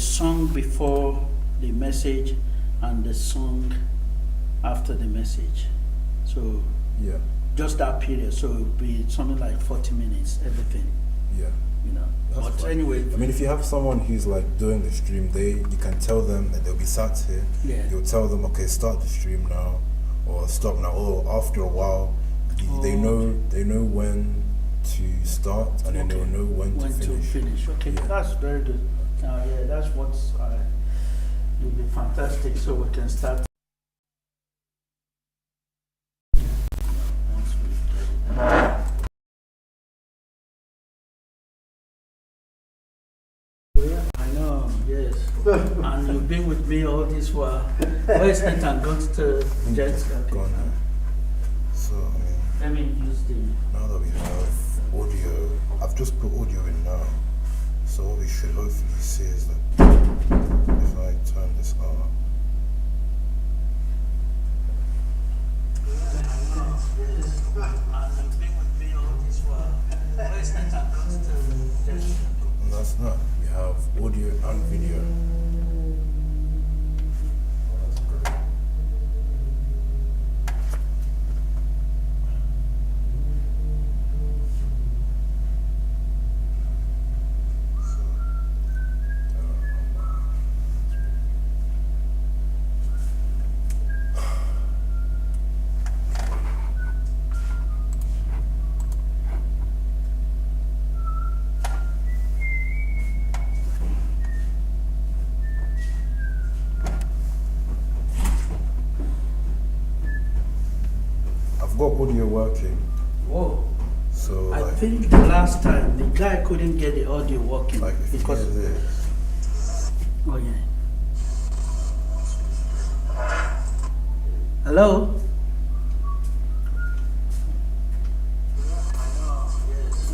song before the message and the song after the message. So Yeah. just that period. So it'll be something like 40 minutes, everything, Yeah. you know. That's But fine. anyway, I mean, if you have someone who's like doing the stream, you can tell them that they'll be sat here. Yeah. You'll tell them, okay, start the stream now, or stop now, or after a while, they know when to start, and then they'll know when to finish. Okay, Yeah. that's very good. Yeah, that's what will be fantastic. So we can start. Once we get it done. Well, I know, yes. And you've been with me all this while. Where's Nathan gone to Jets? Okay. Gone now. So, I mean, Let me use the. now that we have audio, I've just put audio in now. So what we should hopefully see is that if I turn this on, and that's not. We have audio and video. Oh, that's great. So, I've got audio working. Whoa. So I like, think the last time the guy couldn't get the audio working like if because. you hear this, Oh yeah. Hello?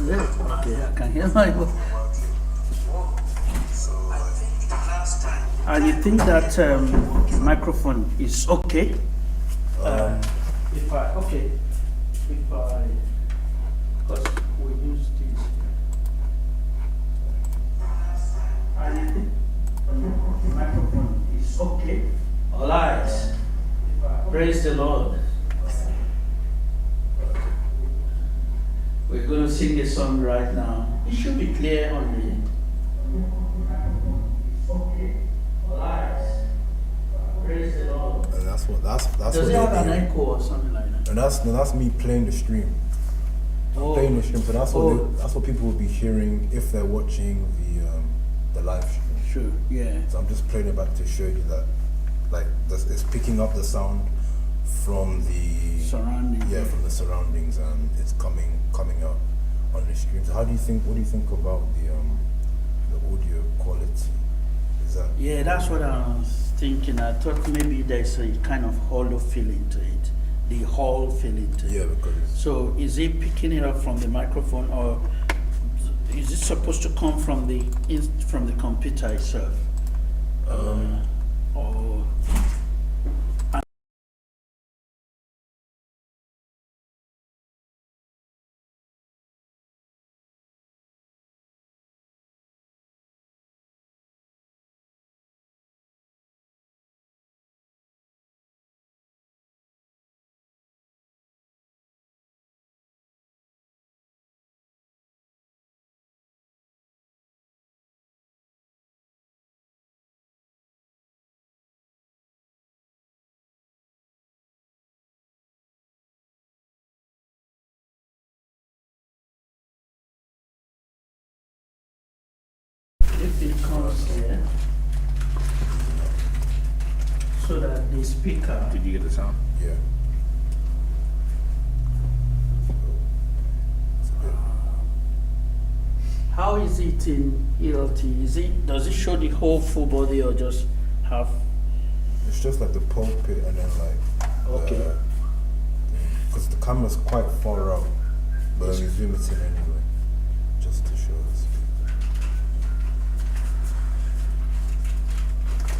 Yeah, okay, I can hear my voice. And you think that microphone is okay? If I, because we use this. And you think the microphone is okay? All right. Praise the Lord. We're going to sing a song right now. It should be clear on the. Okay. All right. Praise the Lord. and that's Does what it have an they do. echo or something like that? And that's me playing the stream. Oh. Playing the stream, so that's what Oh. that's what people will be hearing if they're watching the live stream. Sure, yeah. So I'm just playing it back to show you that, like, it's picking up the sound from the Surrounding. from the surroundings, and it's coming out on the stream. So what do you think about the audio quality? Is that Yeah, that's what I was thinking. I thought maybe there's a kind of hollow feeling to it, the hall feeling to it. yeah, because So is it picking it up from the microphone, or is it supposed to come from the computer itself? Or if it comes here, so that the speaker. Did you get the sound? yeah. It's a bit- How is it in ELT? Does it show the whole full body or just half? It's just like the pulpit, and then like Okay. because the camera's quite far out, but we zoom it in anyway, just to show us.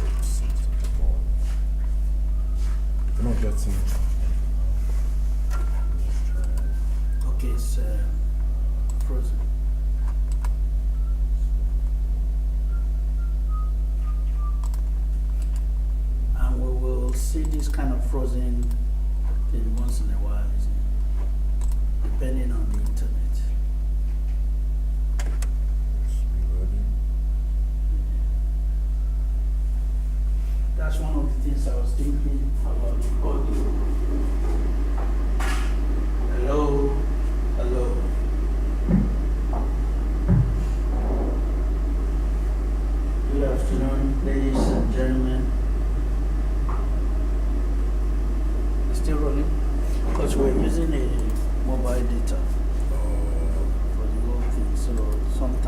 Oops, we're not getting. Okay, it's frozen.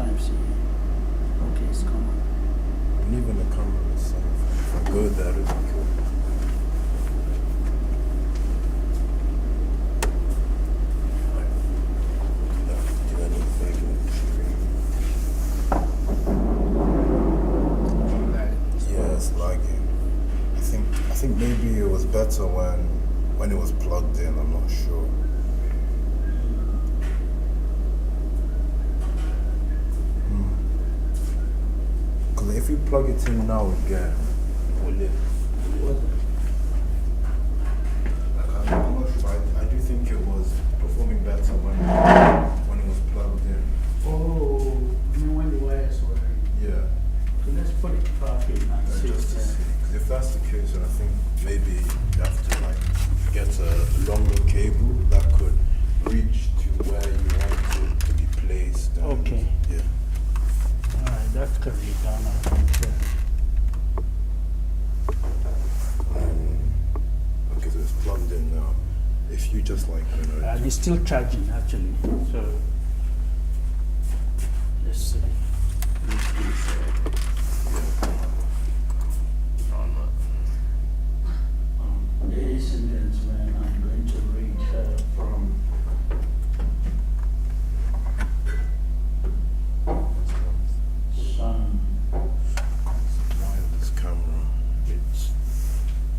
sometimes. Yeah. Okay, it's common. And even the camera itself, if I go there, it doesn't kill me. Did anything with the stream? Like, Yeah, it's lagging. I think maybe it was better when it was plugged in. I'm not sure. Because if you plug it in now again, will it? Like, I'm not sure. I do think it was performing better when it was plugged in. oh, I mean when the wires were. Yeah. So let's put it back in and see. Just to see. Because if that's the case, then I think maybe you have to like get a longer cable that could reach to where you want it to be placed. And, Okay. Yeah. Alright, that could be done, I think. Okay, so it's plugged in now. If you just like, And it's still charging actually. So let's see. Ladies and gentlemen, I'm going to read from some. wireless camera,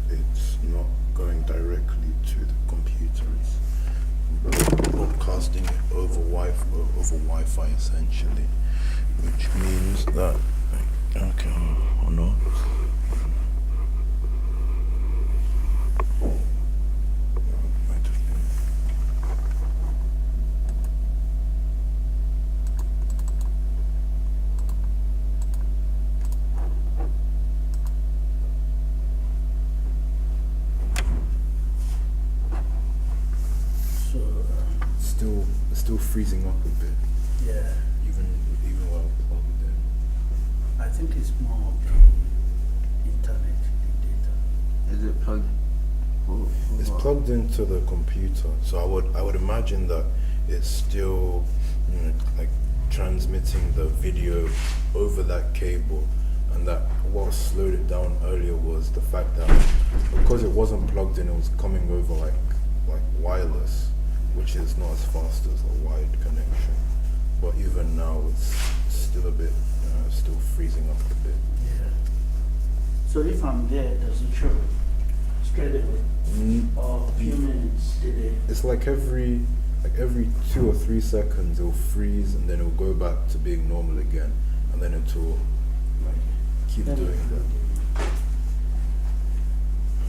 it's not going directly to the computer. It's broadcasting it over Wi-Fi essentially, which means that okay or not. Might have been. So It's still freezing up a bit, yeah, even while plugged in. I think it's more of the internet, the data. Is it plugged? It's plugged into the computer, so I would imagine that it's still like transmitting the video over that cable, and that what slowed it down earlier was the fact that because it wasn't plugged in, it was coming over like wireless, which is not as fast as a wired connection. But even now, it's still a bit, still freezing up a bit. Yeah. So if I'm there, does it show straight away? Or a few minutes today? It's like every 2 or 3 seconds it'll freeze and then it'll go back to being normal again, and then it'll like keep doing that.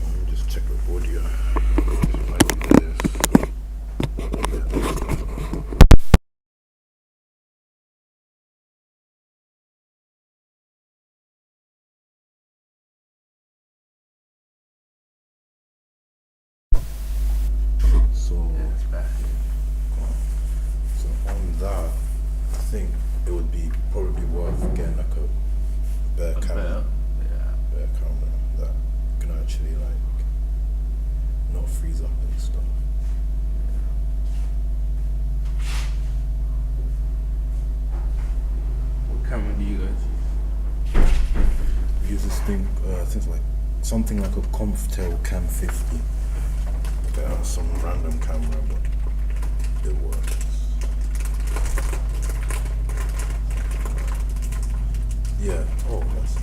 Let me just check the audio. Like this. So, Yeah, it's back. so on that, I think it would be probably worth getting like a better camera. Yeah. Better camera that can actually like not freeze up and stuff. What camera do you guys use? Use this thing, I think it's like something like a Comftel Cam 50. Some random camera, but it works. Yeah, oh, that's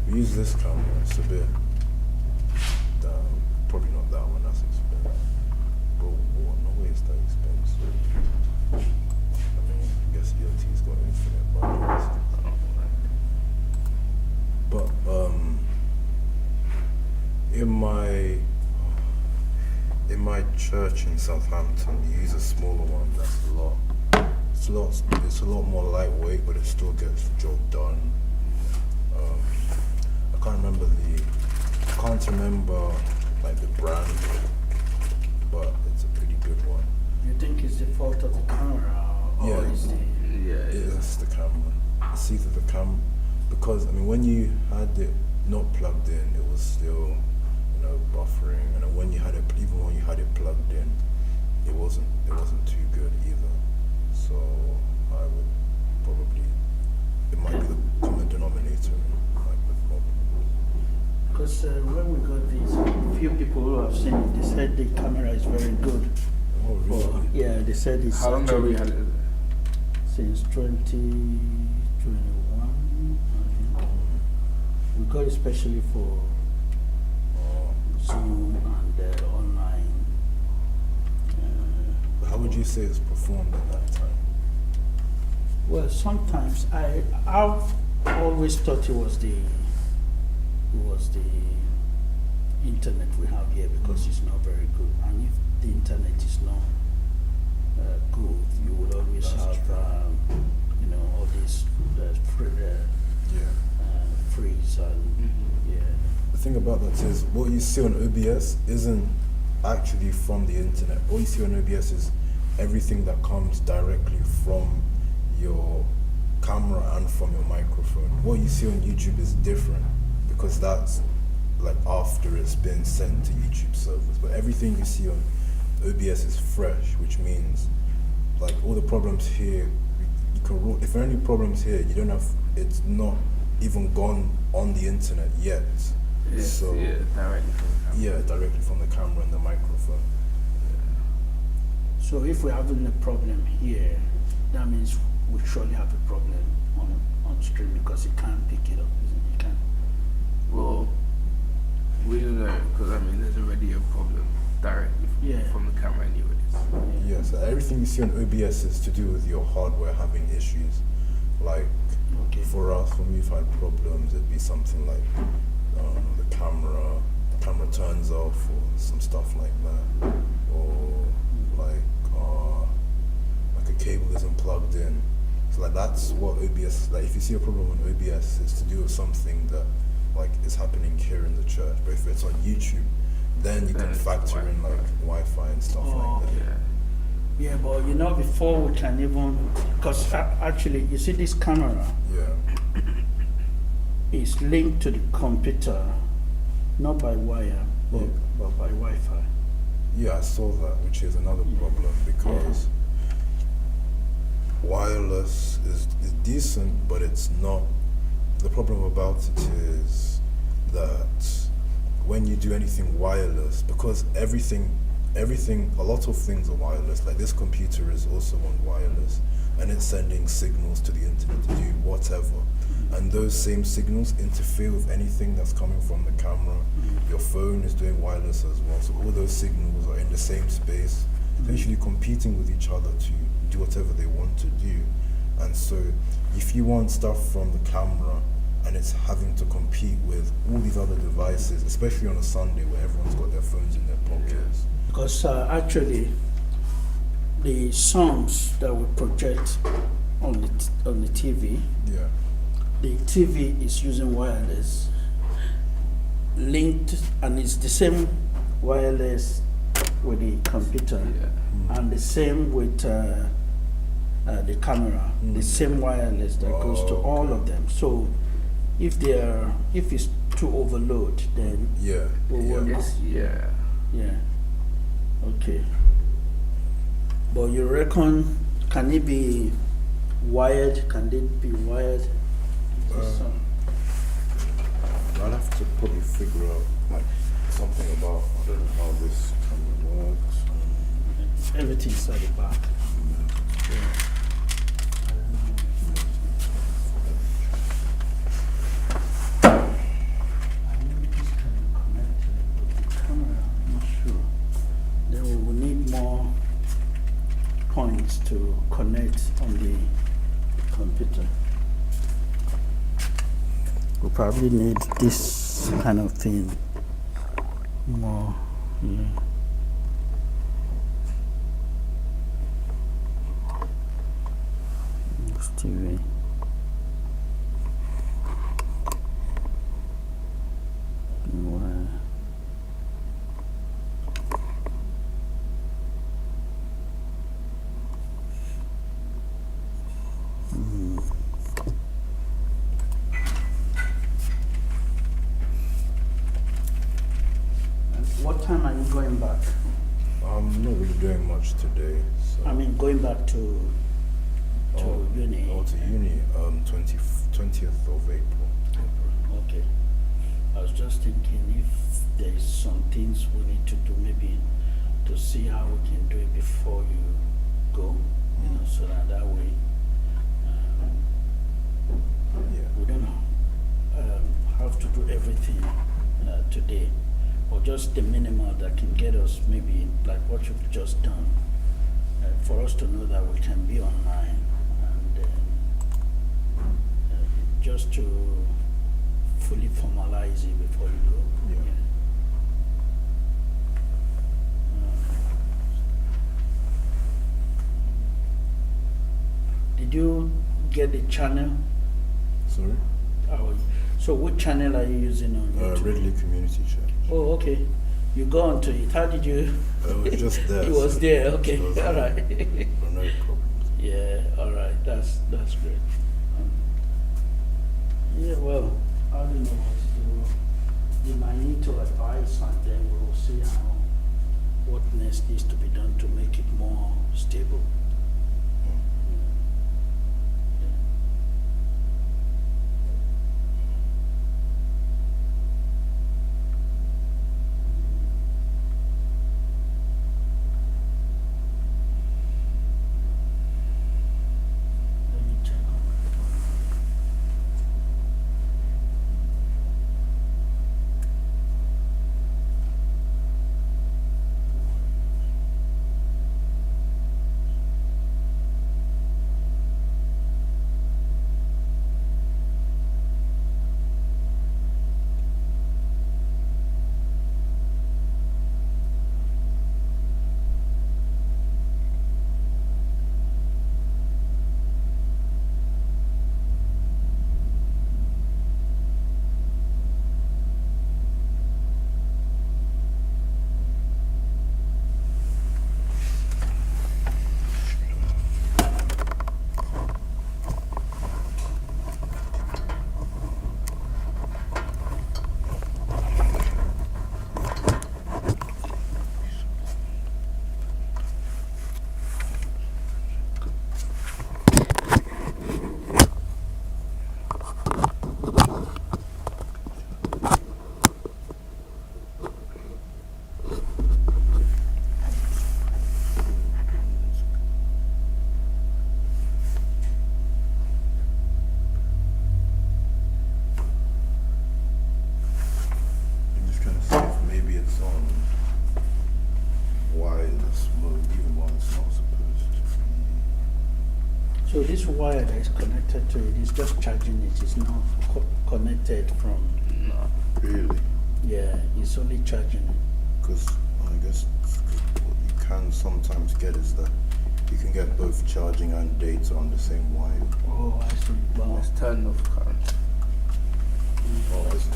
we use this camera, it's a bit, probably not that one, that's expensive. But no way it's that expensive. I mean, I guess ELT's got infinite budgets. But, in my church in Southampton, we use a smaller one that's it's a lot more lightweight, but it still gets the job done. I can't remember like the brand, but it's a pretty good one. You think it's the fault of the camera or Yeah. is the Yeah. It's the camera. It's either the camera, because I mean, when you had it not plugged in, it was still, buffering, and then even when you had it plugged in, it wasn't too good either. So So I would probably, it might be the common denominator like with problems. Because when we got this, few people who have seen it, they said the camera is very good. Oh really? Yeah, they said it's How long have we actually had it? since 2021, I think. We got it especially for Zoom and online. How would you say it's performed at that time? Well, sometimes I've always thought it was the internet we have here because it's not very good. And if the internet is not good, you will always That's have true. all these Yeah. freeze and yeah. The thing about that is what you see on OBS isn't actually from the internet. All you see on OBS is everything that comes directly from your camera and from your microphone. What you see on YouTube is different because that's like after it's been sent to YouTube servers. But everything you see on OBS is fresh, which means like all the problems here, you can if there are any problems here, you don't have, it's not even gone on the internet yet. So Yeah, directly from the camera. yeah, directly from the camera and the microphone. So if we're having a problem here, that means we surely have a problem on stream because it can't pick it up, isn't it? It can't. Well, we don't know because I mean there's already a problem directly Yeah. from the camera anyways. Yes, everything you see on OBS is to do with your hardware having issues. Like Okay. for us, when we've had problems, it'd be something like the camera turns off or some stuff like that, or like a cable isn't plugged in. So like that's what OBS, like if you see a problem on OBS, it's to do with something that like is happening here in the church. But if it's on YouTube, then you Then can it's factor in like Wi-Fi and stuff Oh, like that. Yeah. Yeah, but before we can even, because actually, you see this camera Yeah. is linked to the computer, not by wire, but, Yeah. but by Wi-Fi. Yeah, I saw that, which is another problem because wireless is decent, but it's not. The problem about it is that when you do anything wireless, because everything, a lot of things are wireless. Like this computer is also on wireless, and it's sending signals to the internet to do whatever. And those same signals interfere with anything that's coming from the camera. Your phone is doing wireless as well, so all those signals are in the same space, essentially competing with each other to do whatever they want to do. And so if you want stuff from the camera and it's having to compete with all these other devices, especially on a Sunday where everyone's got their phones in their pockets. Because actually, the songs that we project on the TV, Yeah. the TV is using wireless, linked, and it's the same wireless with the computer, Yeah. and the same with the camera, the same wireless that goes to all okay. of them. So if it's to overload, then Yeah. we Yeah. will Yes, yeah. yeah. Okay. But you reckon, can it be wired? Can it be wired? I'll have to probably figure out like something about, I don't know how this camera works. Everything's at the back. Yeah. I know this can be connected with the camera, I'm not sure. Then we will need more points to connect on the computer. We'll probably need this kind of thing more, yeah. TV. What time are you going back? I'm not really doing much today, so I mean, going back to to uni 20th of April. Okay. I was just thinking if there's some things we need to do, maybe to see how we can do it before you go, you know, so that way Yeah. we don't have to do everything today, or just the minimal that can get us maybe like what you've just done, for us to know that we can be online, and then just to fully formalize it before you go. Yeah. Did you get the channel? Sorry? So what channel are you using on YouTube? Ridley Community Church. Oh, okay. You go onto it. How did you? It was just there. It was so there. Okay. it was All there. right. No problems. Yeah. All right. That's great. Yeah. Well, I don't know what to do. You might need to advise, and then we'll see what next needs to be done to make it more stable. Let me check on my phone. I'm just trying to see if maybe it's on wireless mode, even while it's not supposed to. So this wire that is connected to it is just charging it. It's not connected from. Really? Yeah, it's only charging it. Because I guess what you can sometimes get is that you can get both charging and data on the same wire. Oh, I see. Wow. Let's turn off current. Oh, is it?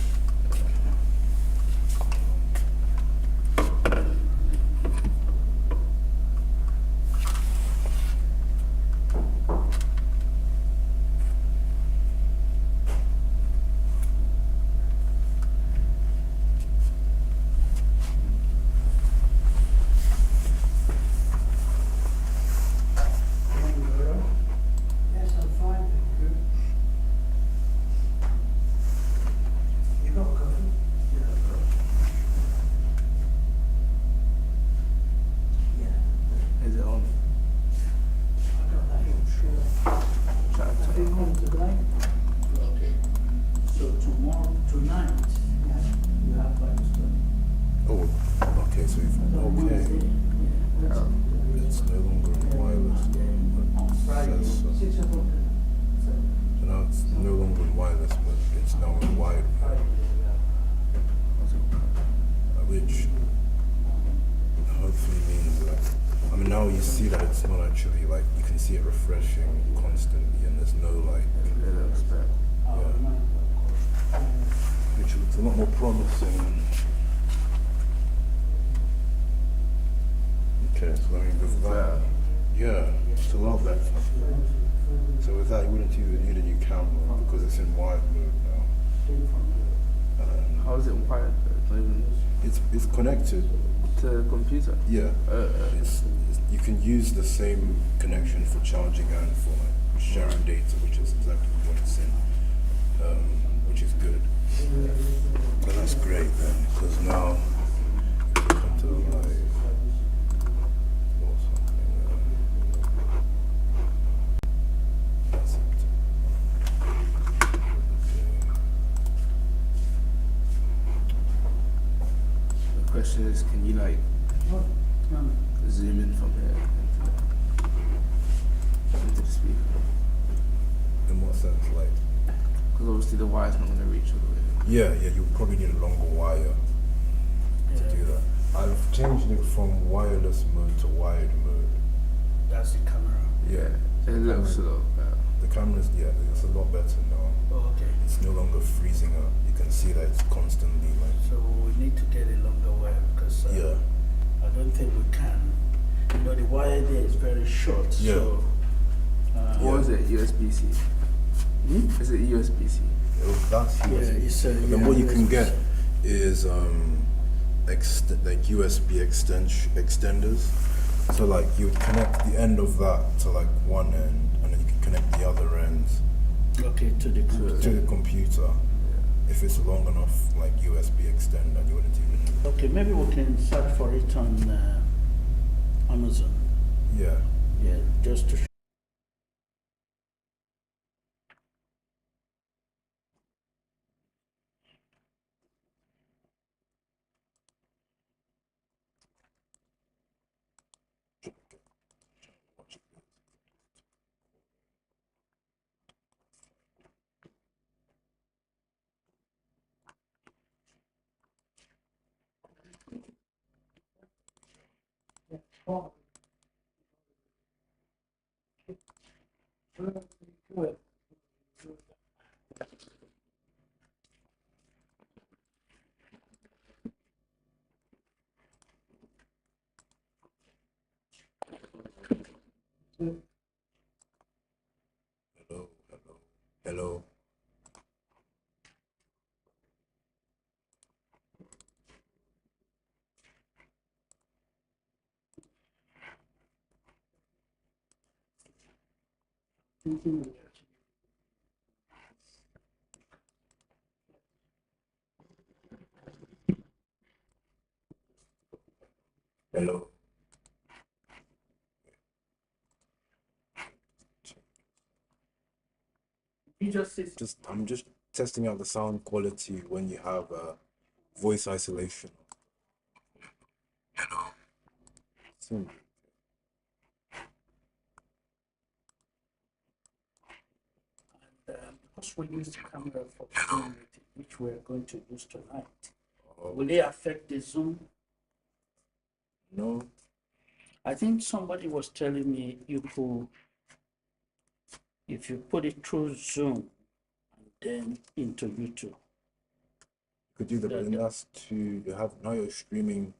Yes, I'm fine, thank you. You got coffee? Yeah, I've got. Yeah, Is it on? I got that in sure. Try to Have turn you it gone today? Okay. So tonight, Yeah. you have Bible study. Oh, okay, so if, okay. It's no longer on wireless. On Friday. Says so. 6 o'clock. So now it's no longer on wireless, but it's now on wired, which hopefully means that, I mean, now you see that it's not actually like, you can see it refreshing constantly and there's no like, It looks better. which looks a lot more promising. Okay, so I mean, with that, Better. yeah, it's a lot better. So with that, you wouldn't even need a new camera because it's in wide mode now. How is it wired? It's not even It's connected. to the computer. Yeah, it's you can use the same connection for charging and for like sharing data, which is exactly what it's in, which is good. But that's great then, because now we come to the live or something. That's it. The question is, can you like zoom in from here into the speaker? In what sense, like? Because obviously the wire's not going to reach all the way. Yeah, you probably need a longer wire to do that. I've changed it from wireless mode to wired mode. That's the camera. Yeah, it looks a lot better. The camera's, it's a lot better now. Oh, okay. It's no longer freezing up. You can see that it's constantly like. So we need to get a longer wire because Yeah. I don't think we can. You know, the wire there is very short. Yeah. So, Or is it USB-C? Is it USB-C? That's yeah, USB. it's But then what you can get is like USB extenders. So like you would connect the end of that to like one end, and then you can connect the other ends Okay, to the computer. to the computer. If it's long enough, like USB extender, you wouldn't even. Okay, maybe we can search for it on Amazon. Yeah. Yeah, just to. Hello, hello, hello. Hello. I'm just testing out the sound quality when you have voice isolation. Hello. Because we use the camera for Zoom meeting, which we're going to use tonight, will it affect the Zoom? No. I think somebody was telling me you could, if you put it through Zoom and then into YouTube. Could do that, but then that's you have now you're streaming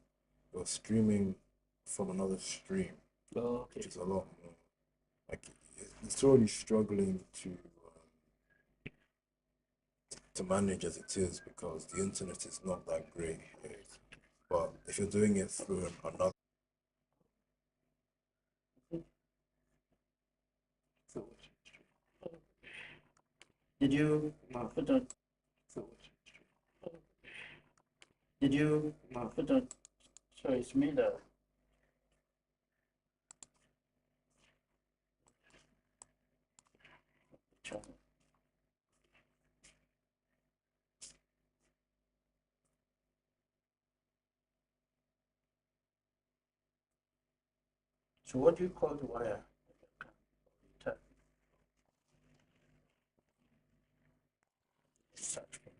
from another stream, Oh, okay. which is a lot more. Like it's already struggling to manage as it is because the internet is not that great here. But if you're doing it through another, Did you put on? Did you put on? Sorry, it's me that. So what do you call the wire? Search for it.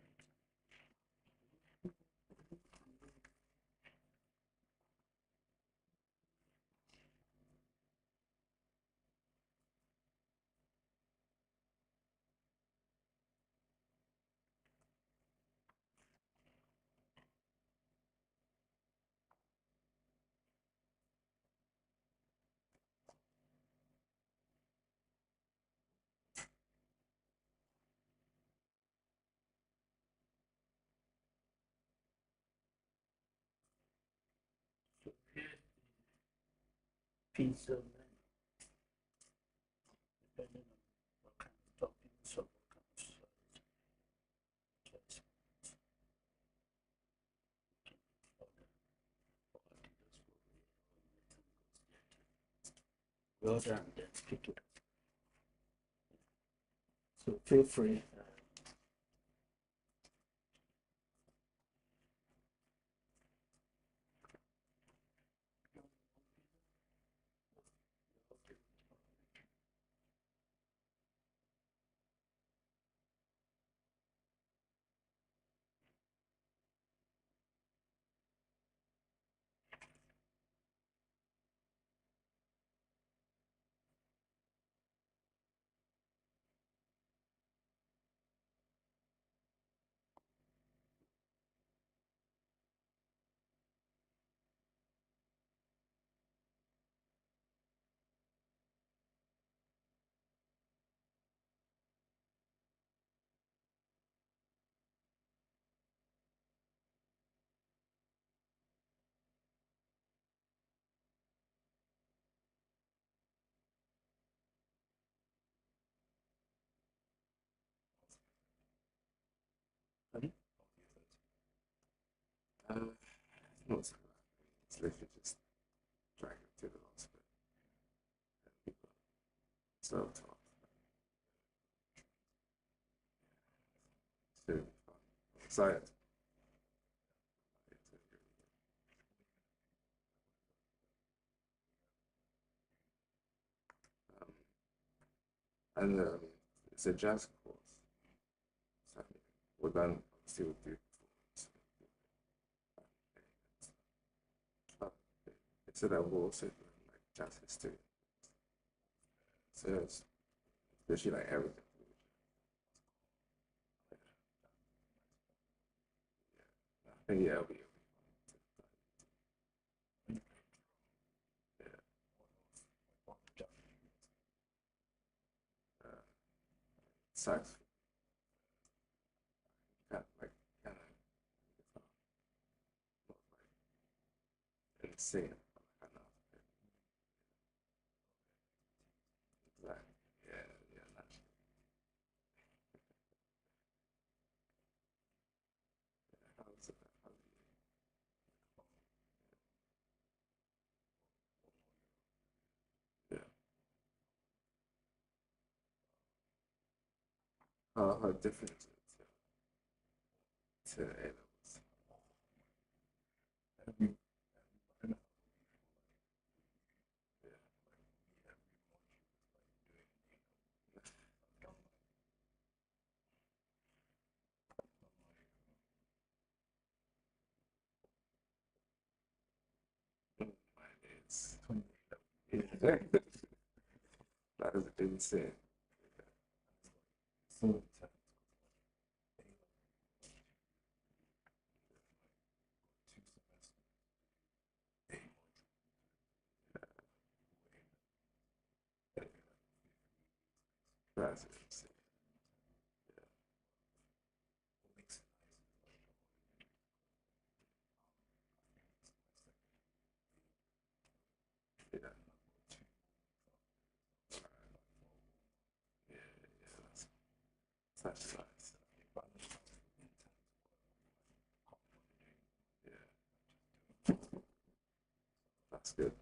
Piece of depending on what kind of topic. order and then pick it up. So feel free. No, it's literally just drag it to the last bit. Self-talk. It's really fun. I'm excited. And it's a jazz course. So we're done. Obviously, we'll do performance. They said that we'll also do like jazz history. So it's literally like everything. I think yeah, it'll be sax. Kind of insane. Kind of. Like, yeah, naturally. How's it? Yeah. How different is it to A levels? Mine is yeah. That is insane. That's insane. Yeah. That's nice. Yeah. That's good.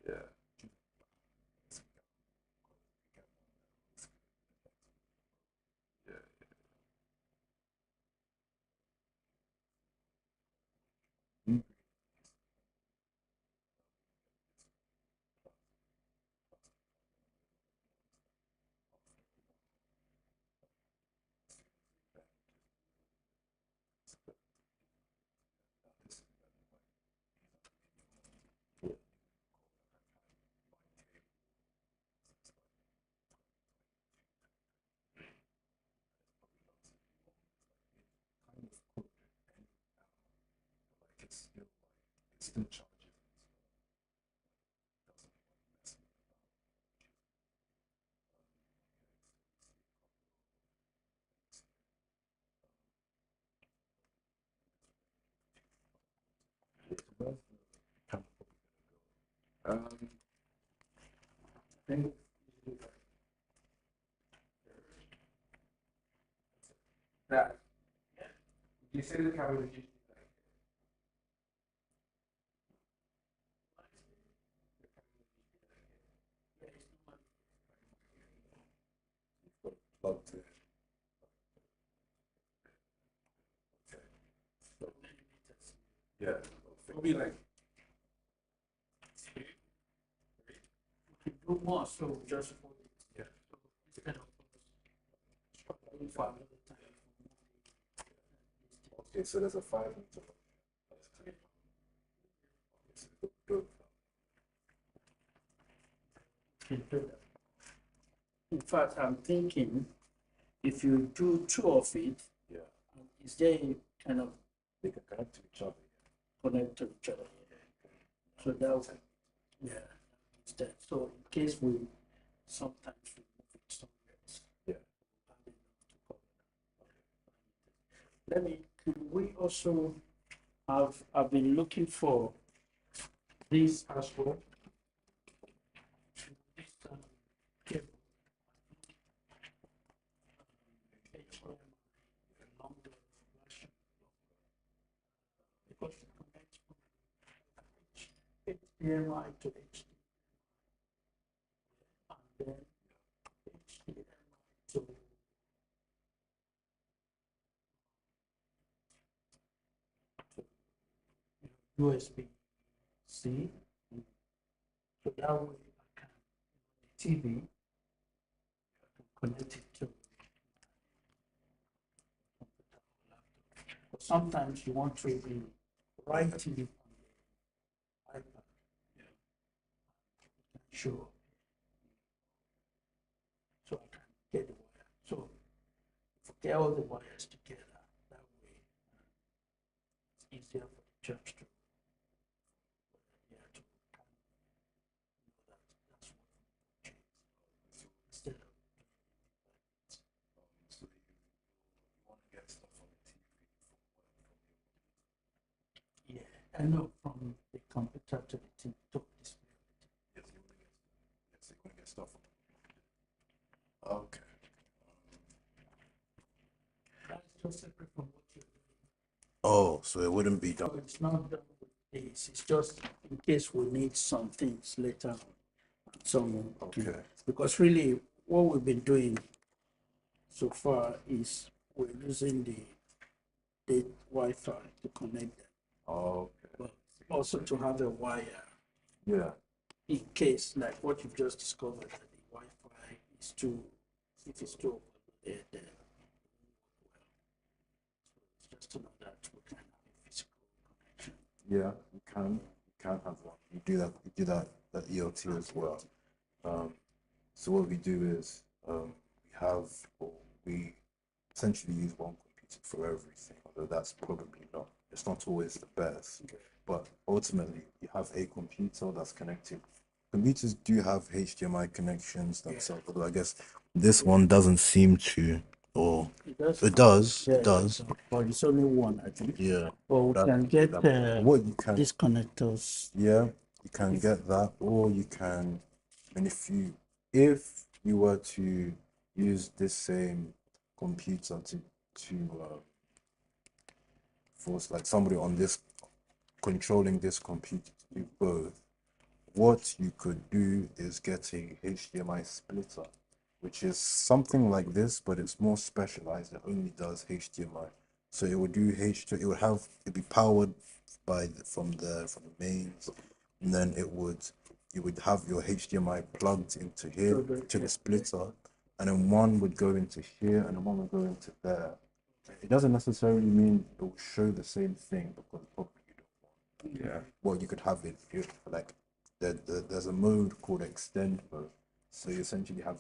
Yeah. Yeah. Think that. You say the camera is usually plugged in. Okay. So, yeah. Maybe like do more, so just for yeah. instead of struggling for another time. Okay, so there's a 5 meter. Good. Can do that. In fact, I'm thinking if you do two of it, Yeah. is there a kind of They can connect to each other. connect to each other? So that would, yeah, it's that. So in case we sometimes we move it somewhere else. Yeah. Let me, can we also have, I've been looking for this as well. This cable. HDMI along the version. Because it connects from HDMI to HDMI. And then HDMI to USB-C. So that way I can, the TV, I can connect it to computer or laptop. But sometimes you want to be writing on the iPad. Yeah. Sure. So I can get the wire. So if we get all the wires together, that way it's easier for the church to, yeah, to kind of know that that's what we purchase instead of So you want to get stuff on the TV yeah, I know from the computer to the TV to display. yes, you want to get stuff on the okay. That's just separate from what you're doing. Oh, so it wouldn't be So done. it's not done with this. It's just in case we need some things later on. Some Okay. because really what we've been doing so far is we're using the Wi-Fi to connect them, Okay. but also to have a wire Yeah. in case, like what you've just discovered, that the Wi-Fi is too, if it's too overloaded, then it won't work well. So it's just to know that we can have a physical connection. Yeah, you can have one. You do that ELT as well. So what we do is we essentially use one computer for everything, although that's probably not, it's not always the best. But ultimately, you have a computer that's connected. Computers do have HDMI connections themselves, although I guess this one doesn't seem to, or It does. it does, Yeah, it does. but it's only one, I think. Yeah. But we That- can get what you can, these connectors. yeah, you can get that, or you can, I mean, if you were to use this same computer to force like somebody on this controlling this computer to do both, what you could do is get a HDMI splitter, which is something like this, but it's more specialized. It only does HDMI. So it would do it'd be powered from the mains, and then you would have your HDMI plugged into here to the splitter, and then one would go into here, and then one would go into there. It doesn't necessarily mean it will show the same thing because probably you don't want. Yeah. Well, you could have it like there's a mode called extend mode. So you essentially have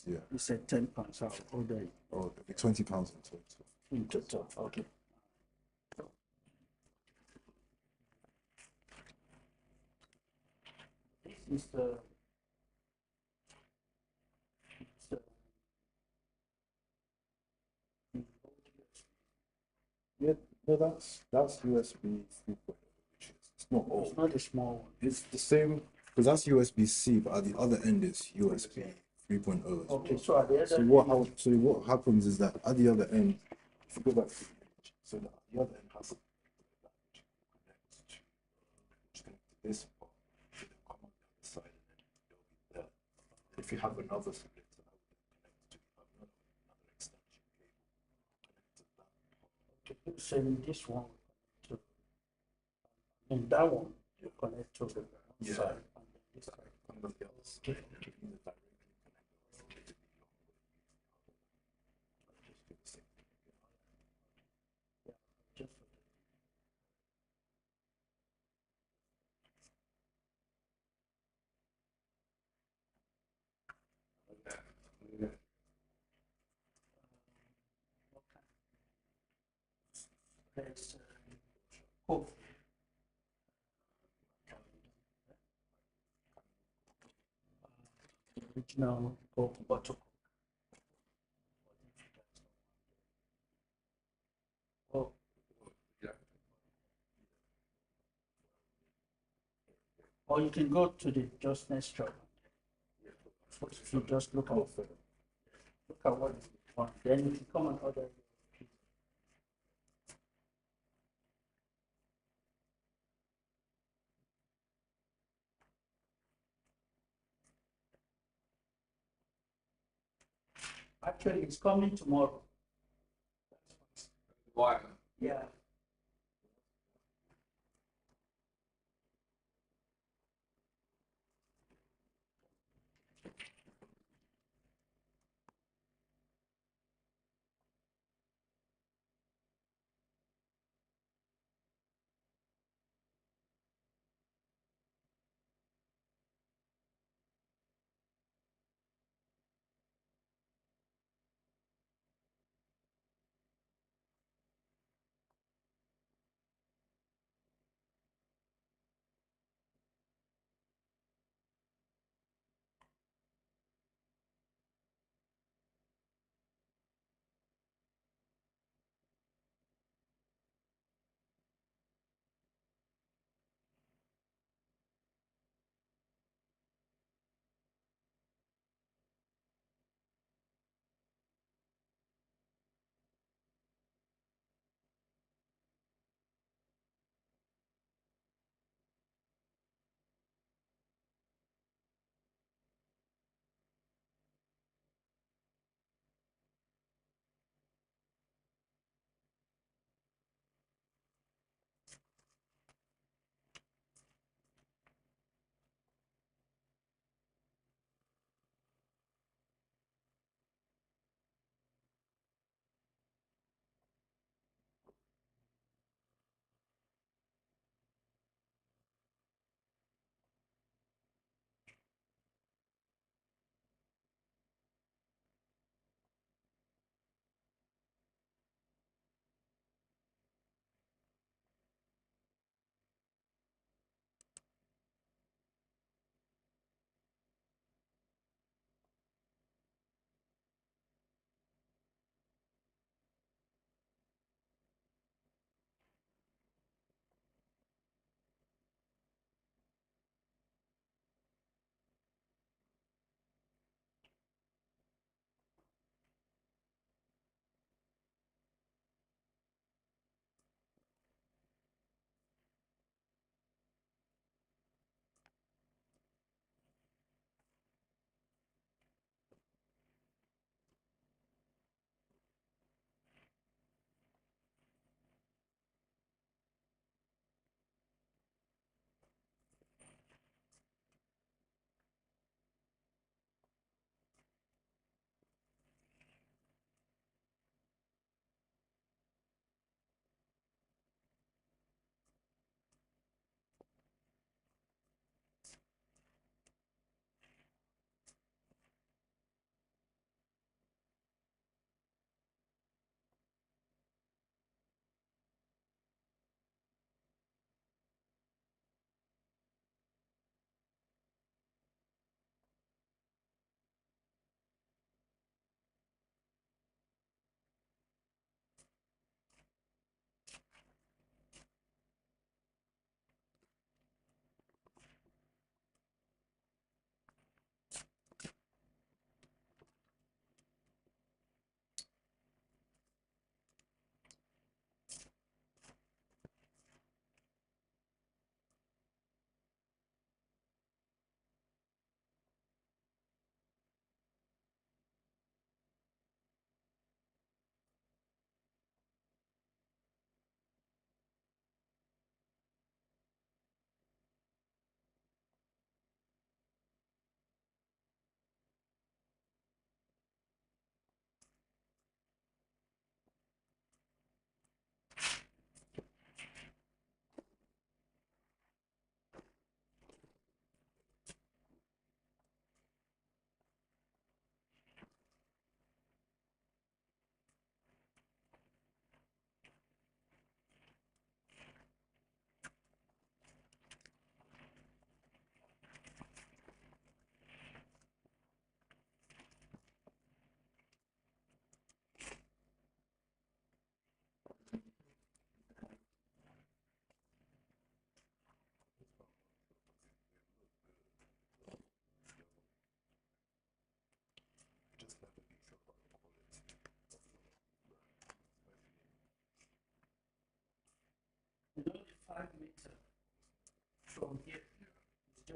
yeah. You said £10. I'll order it Oh, it'll be £20 in total. in total. Okay. This is the. Yeah, no, that's USB 3.0, which is it's not It's old. not a small one. It's the same. because that's USB-C, but at the other end is USB 3.0 as well. Okay, so at the other So what happens is that at the other end, if you go back to the image, so that the other end has connect to this part, so they'll come on the other side and then they'll be there. If you have another splitter, that would connect to another extension cable, connect to that. okay, you're saying this one will connect to, and that one you connect to the one Yeah. side, and then this side. On the other side, Okay, you okay. can either directly connect or just do the same thing again. Yeah, just for the okay. Let's hope. Original Coke bottle. Oh, or you can go to the just next shop. If you just look at what you want, then you can come and order your pizza. Actually, it's coming tomorrow. Why? Yeah.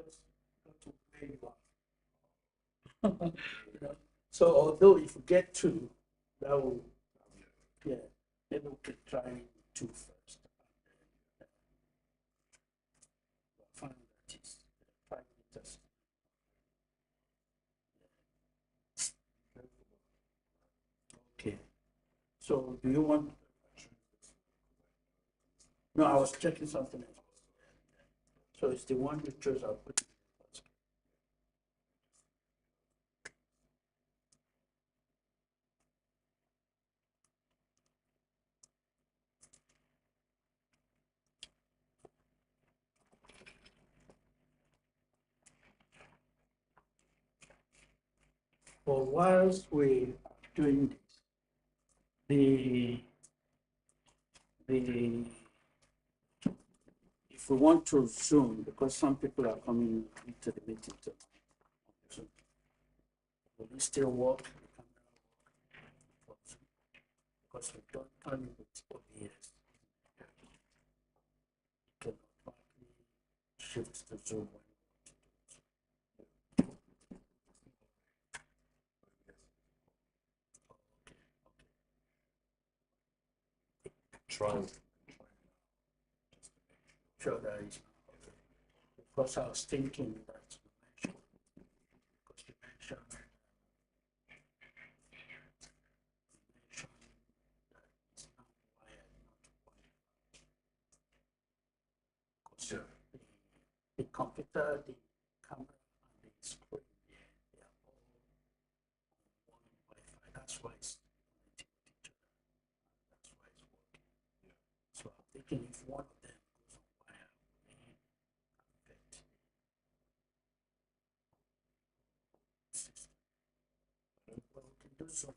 just go to where you are. You know? So although if you get two, that will, yeah, maybe we can try two first. And then, find that is 5 meters. Okay. So do you want? No, I was checking something else. So it's the one you chose. I'll put it first. But whilst we are doing this, the if we want to zoom, because some people are coming into the meeting to Zoom, will it still work? The camera work for Zoom? Because we don't turn it with OBS. It can automatically shift to Zoom when we want to do it. Okay, okay. Try. Sure, that is okay. Because I was thinking that you mentioned, because you mentioned that it's not wired, not wired. Because the computer, the camera, and the screen, they are all on one Wi-Fi. That's why it's connecting with each other. That's why it's working. So I'm thinking if one of them goes on wire, we affect the system. Well, we can do so now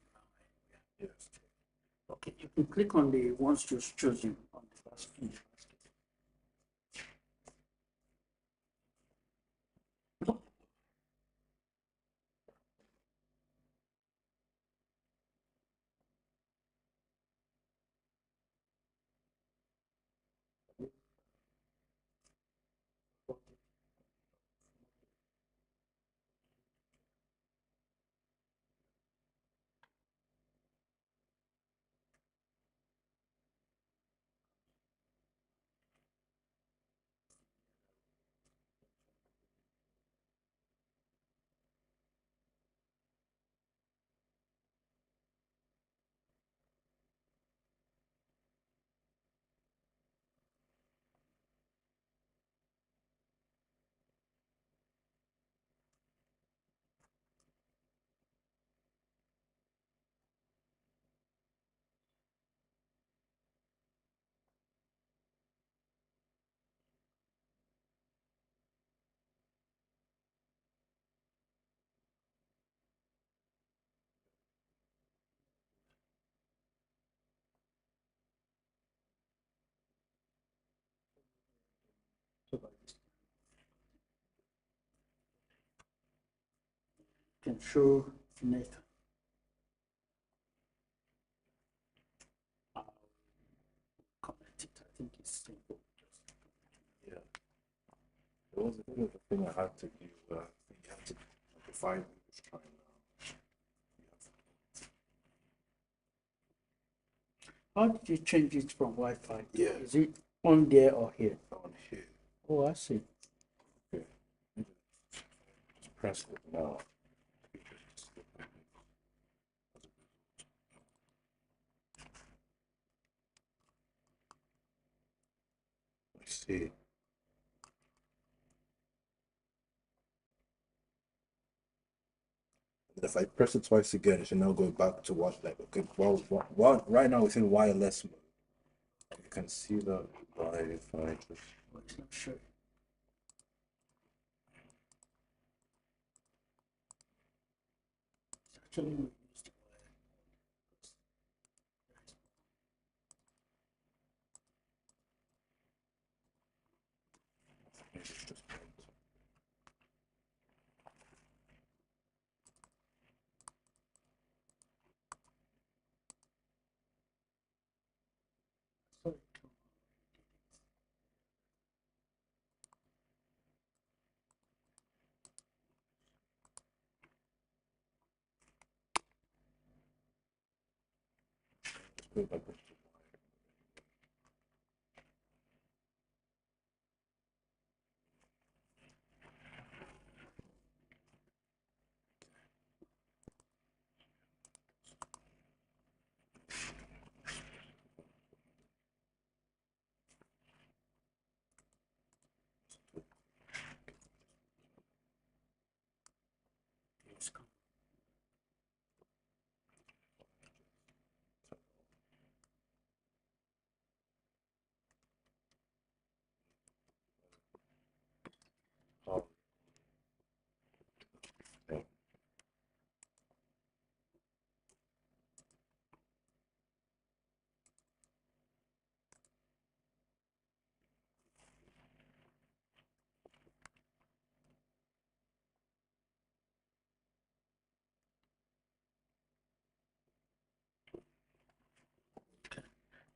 anyway. Yes. Okay, you can click on the ones just chosen on the last page. So by this can show Nathan. I'll comment it. I think it's simple. Yeah. There was a bit of a thing I had to do. You had to define this trying How did you change it from Wi-Fi? Yeah. Is it on there or here? on here. Oh, I see. Okay. Just press it now. I see. And if I press it twice again, it should now go back to what, like, okay, well, right now it's in wireless mode. You can see that by if I just. Oh, it's not showing. It's actually we used the wire. Maybe it's just Sorry. go back into wired. It's come. Oh, yeah.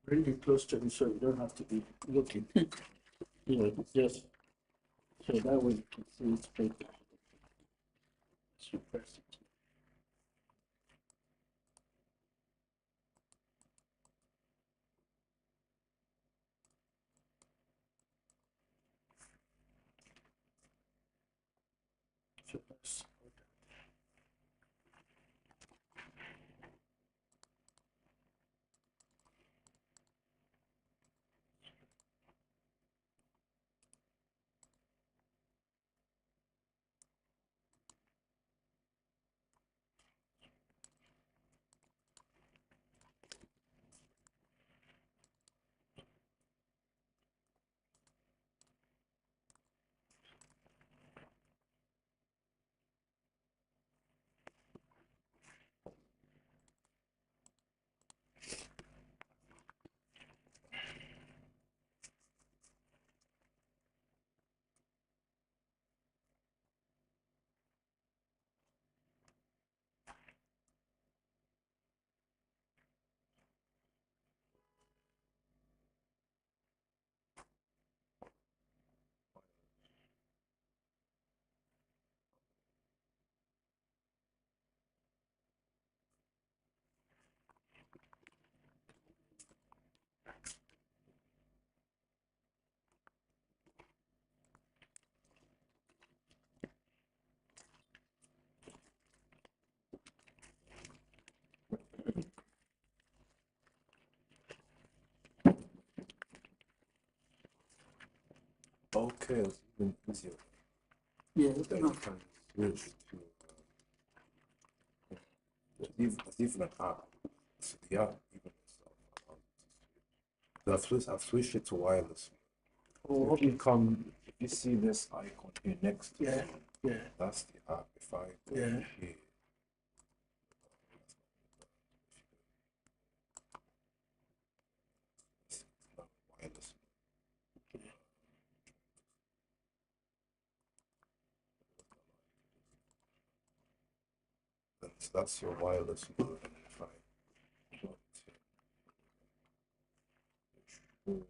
Bring it close to me so you don't have to be looking. Yeah, just so that way you can see it straight. So press it. So that's Okay, it's even easier. yeah, Then no, you can switch to it's even an app. So the app even itself allows you to switch. So I've switched it to wireless. oh, If you come, if you see this icon here next to yeah, it, yeah, that's the app. If I go Yeah. here, it's not wireless. So that's your wireless mode. And if I plug it in, it should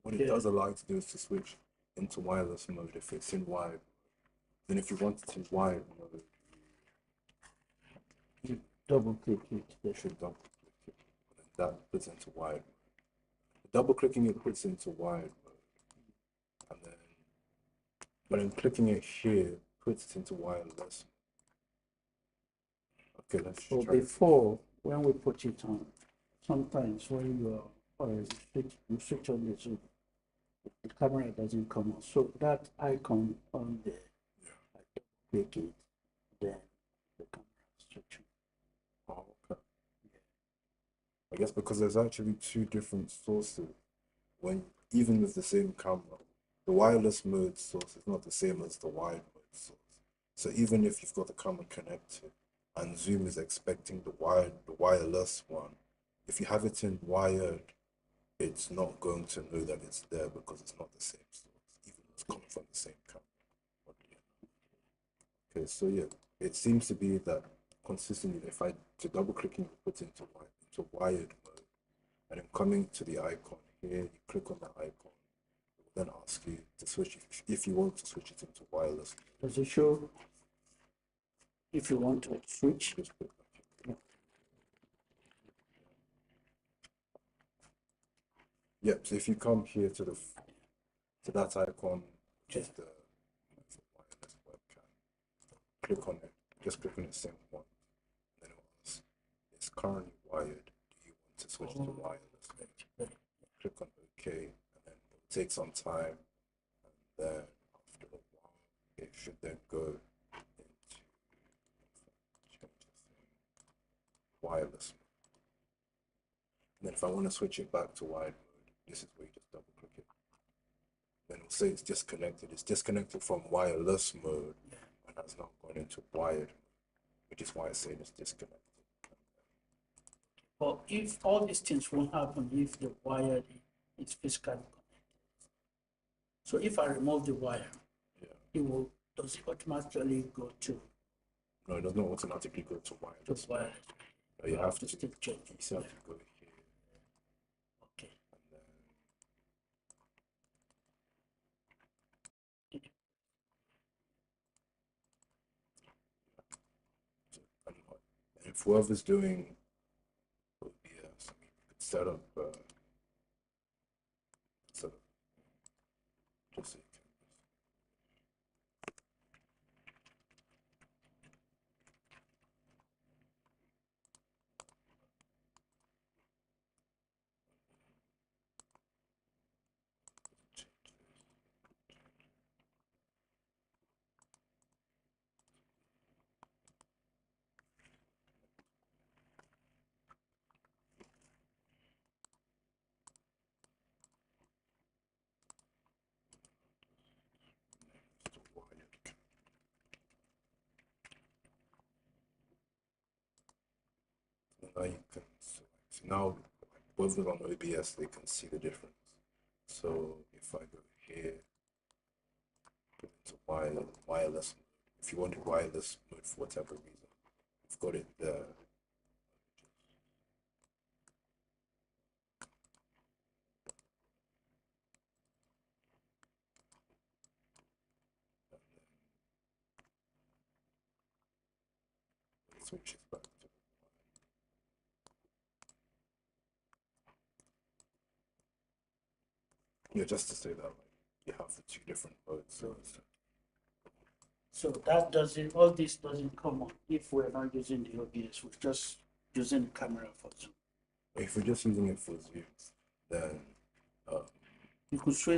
what it Yeah. does allow you to do is to switch into wireless mode if it's in wired. Then if you want it in wired mode, you double click it. you There. should double click it. And that puts into wired mode. Double clicking it puts into wired mode. And then but then clicking it here puts it into wireless. Okay, let's So try it. before, when we put it on, sometimes when you are, you switch on the Zoom, the camera doesn't come on. So that icon on there, I double click it, then the camera switch on. Oh, okay. I guess because there's actually two different sources. When even with the same camera, the wireless mode source is not the same as the wired mode source. So even if you've got the camera connected and Zoom is expecting the wireless one, if you have it in wired, it's not going to know that it's there because it's not the same source, even though it's coming from the same camera. But yeah. Okay, so yeah, it seems to be that consistently, if I to double clicking it puts into wired mode, and then coming to the icon here, you click on the icon. It will then ask you to switch if you want to switch it into wireless. Does it show if you want to switch? Just put that here. Yep. So if you come here to that icon, which is the wireless webcam, click on it. Just click on the same one. Then it will ask, it's currently wired. Do you want to switch to wireless? Click on OK, and then it will take some time, and then after a while, it should then go into wireless mode. And then if I want to switch it back to wired mode, this is where you just double click it. Then it'll say it's disconnected. It's disconnected from wireless mode and has now gone into wired mode, which is why it's saying it's disconnected. But if all these things won't happen if the wire is physically connected. So if I remove the wire, Yeah. Does it automatically go to No, it does not automatically go to wireless. wire? No, you have to still change you it. still have to go here Okay. and then and if whoever's doing OBS, I mean, you could set up just so you can. Now you can select. Now, both of them on OBS, they can see the difference. So if I go here, put into wireless mode. If you wanted wireless mode for whatever reason, you've got it there. It switches back to yeah, just to say that like you have the two different modes. So that doesn't, all this doesn't come on if we're not using the OBS, we're just using the camera for Zoom. If we're just using it for Zoom, then You could switch